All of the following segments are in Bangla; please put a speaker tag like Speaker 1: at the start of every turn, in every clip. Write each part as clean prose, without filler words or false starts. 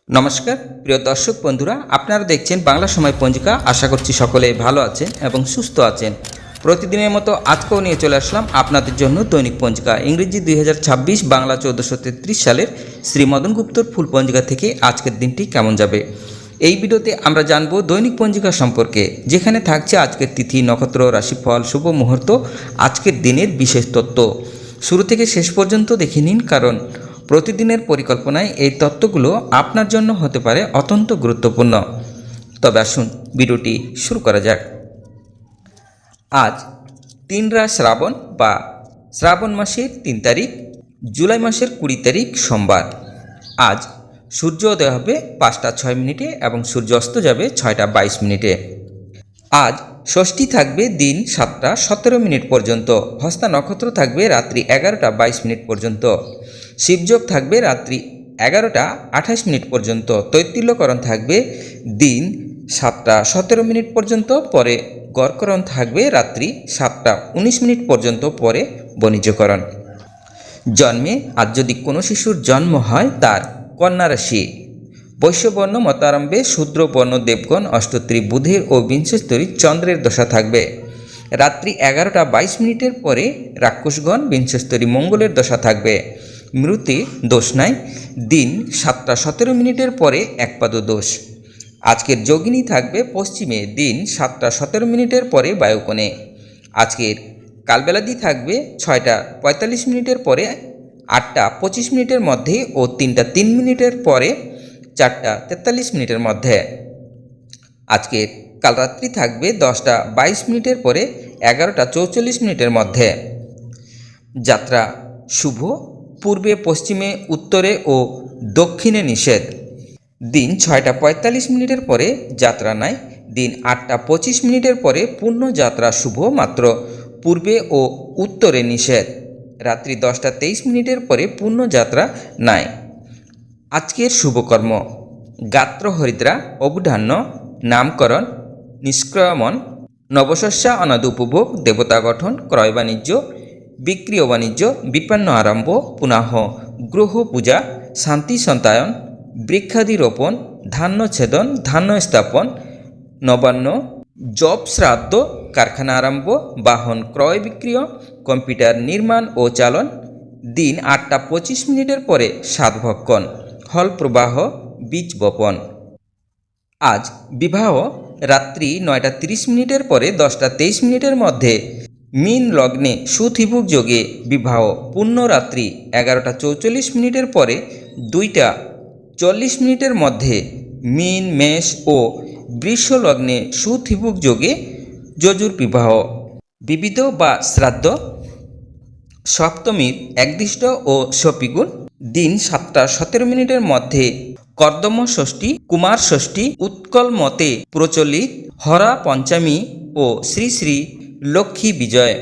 Speaker 1: নমস্কার প্রিয় দর্শক বন্ধুরা, আপনারা দেখছেন বাংলা সময় পঞ্জিকা। আশা করছি সকলে ভালো আছেন এবং সুস্থ আছেন। প্রতিদিনের মতো আজকেও নিয়ে চলে আসলাম আপনাদের জন্য দৈনিক পঞ্জিকা ইংরেজি 2026, বাংলা 1433 সালের শ্রী মদন গুপ্তর ফুল পঞ্জিকা থেকে আজকের দিনটি কেমন যাবে। এই ভিডিওতে আমরা জানব দৈনিক পঞ্জিকা সম্পর্কে, যেখানে থাকছে আজকের তিথি, নক্ষত্র, রাশিফল, শুভ মুহূর্ত, আজকের দিনের বিশেষ তত্ত্ব। শুরু থেকে শেষ পর্যন্ত দেখে নিন, কারণ প্রতিদিনের পরিকল্পনায় এই তত্ত্বগুলো আপনার জন্য হতে পারে অত্যন্ত গুরুত্বপূর্ণ। তবে আসুন ভিডিওটি শুরু করা যাক। আজ 3রা শ্রাবণ বা শ্রাবণ মাসের 3 তারিখ, জুলাই মাসের 20 তারিখ সোমবার। আজ সূর্যোদয় হবে 5টা 6 মিনিটে এবং সূর্য অস্ত যাবে 6টা 22 মিনিটে। আজ ষষ্ঠী থাকবে দিন 7টা 17 মিনিট পর্যন্ত। হস্তা নক্ষত্র থাকবে রাত্রি 11টা 22 মিনিট পর্যন্ত। শিবযোগ থাকবে রাত্রি 11টা 28 মিনিট পর্যন্ত। তৈত্তিল্যকরণ থাকবে দিন 7টা 17 মিনিট পর্যন্ত। পরে গড়করণ থাকবে রাত্রি 7টা 19 মিনিট পর্যন্ত। পরে বণিজ্যকরণ। জন্মে আজ যদি কোনো শিশুর জন্ম হয়, তার কন্যা রাশি। বৈশ্যবর্ণ মতারম্ভে শূদ্রবর্ণ দেবগণ, অষ্টত্রী বুধের ও বিংশস্তরী চন্দ্রের দশা থাকবে। রাত্রি 11টা 22 মিনিটের পরে রাক্ষসগণ, বিংশস্তরী মঙ্গলের দশা থাকবে। মৃতে দোষ নাই। দিন 7টা 17 মিনিটের পরে একপাদ দোষ। আজকের যোগিনী থাকবে পশ্চিমে, দিন 7টা 17 মিনিটের পরে বায়ুকোণে। আজকের কালবেলাদি থাকবে 6টা 45 মিনিটের পরে 8টা 25 মিনিটের মধ্যে ও 3টা 3 মিনিটের পরে 4টা 43 মিনিটের মধ্যে। আজকের কালরাত্রি থাকবে 10টা 22 মিনিটের পরে 11টা 44 মিনিটের মধ্যে। যাত্রা শুভ, পূর্বে, পশ্চিমে, উত্তরে ও দক্ষিণে নিষেধ। দিন 6টা 45 মিনিটের পরে যাত্রা নাই। দিন 8টা 25 মিনিটের পরে পূর্ণ যাত্রা শুভ, মাত্র পূর্বে ও উত্তরে নিষেধ। রাত্রি 10টা 23 মিনিটের পরে পূর্ণ যাত্রা নাই। আজকের শুভকর্ম: গাত্র হরিদ্রা, অবধান্য, নামকরণ, নিষ্ক্রমণ, নবশস্যা অনাদ উপভোগ, দেবতা গঠন, ক্রয় বাণিজ্য, বিক্রিয় বাণিজ্য, বিপন্ন আরম্ভ, পুনঃ গ্রহ পূজা, শান্তি সন্তায়ন, বৃক্ষাদি রোপণ, ধান্য ছেদন, ধান্য স্থাপন, নবান্ন, জপ শ্রাদ্ধ, কারখানা আরম্ভ, বাহন ক্রয় বিক্রিয়, কম্পিউটার নির্মাণ ও চালন। দিন 8টা 25 মিনিটের পরে সাধভক্ষণ, হল প্রবাহ, বীজ বপন। আজ বিবাহ রাত্রি 9টা 30 মিনিটের পরে 10টা 23 মিনিটের মধ্যে মীন লগ্নে সুত্রিভুজ যোগে বিবাহ। পূর্ণ রাত্রি 11টা 44 মিনিটের পরে 2টা 40 মিনিটের মধ্যে মীন, মেষ ও বৃষ লগ্নে সুত্রিভুজ যোগে যজুর বিবাহ। বিবিধ বা শ্রাদ্ধ সপ্তমীর একদিষ্ট ও সপিগুণ। দিন 7টা 17 মিনিটের মধ্যে কর্দম ষষ্ঠী, কুমার ষষ্ঠী, উৎকল মতে প্রচলিত হরা পঞ্চমী ও শ্রী শ্রী লক্ষ্মী বিজয়।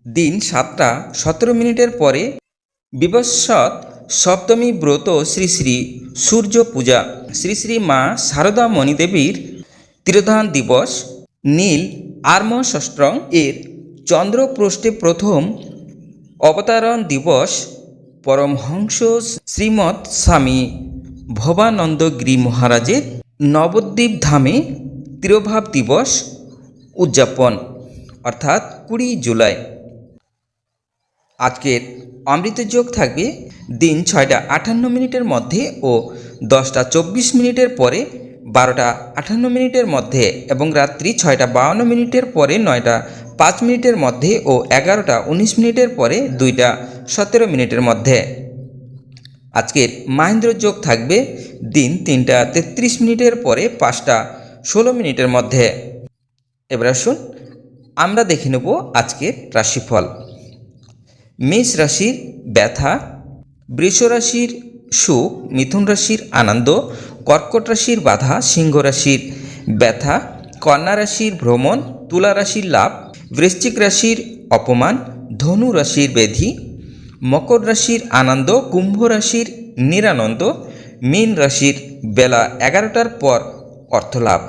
Speaker 1: দিন 7টা 17 মিনিটের পরে বিবস্বত সপ্তমী ব্রত, শ্রী শ্রী সূর্য পূজা, শ্রী শ্রী মা শারদা মণিদেবীর তিরোধান দিবস। নীল আর্মষষ্ট্রং এর চন্দ্রপৃষ্ঠে প্রথম অবতারণ দিবস। পরমহংস শ্রীমৎ স্বামী ভবানন্দ গিরি মহারাজের নবদ্বীপ ধামে তিরোভাব দিবস উদযাপন, অর্থাৎ 20 জুলাই। আজকের অমৃত যোগ থাকবে দিন 6টা 58 মিনিটের মধ্যে ও 10টা 24 মিনিটের পরে 12টা 58 মিনিটের মধ্যে এবং রাত্রি 6টা 52 মিনিটের পরে 9টা 5 মিনিটের মধ্যে ও 11টা 19 মিনিটের পরে 2টা 17 মিনিটের মধ্যে। আজকের মাহেন্দ্র যোগ থাকবে দিন 3টা 33 মিনিটের পরে 5টা 16 মিনিটের মধ্যে। এবার আসুন আমরা দেখে নেব আজকের রাশিফল। মেষ রাশির ব্যথা, বৃষ রাশির সুখ, মিথুন রাশির আনন্দ, কর্কট রাশির বাধা, সিংহ রাশির ব্যথা, কন্যা রাশির ভ্রমণ, তুলা রাশির লাভ, বৃশ্চিক রাশির অপমান, ধনু রাশির ব্যাধি, মকর রাশির আনন্দ, কুম্ভ রাশির নিরানন্দ, মীন রাশির বেলা 11টার পর অর্থলাভ।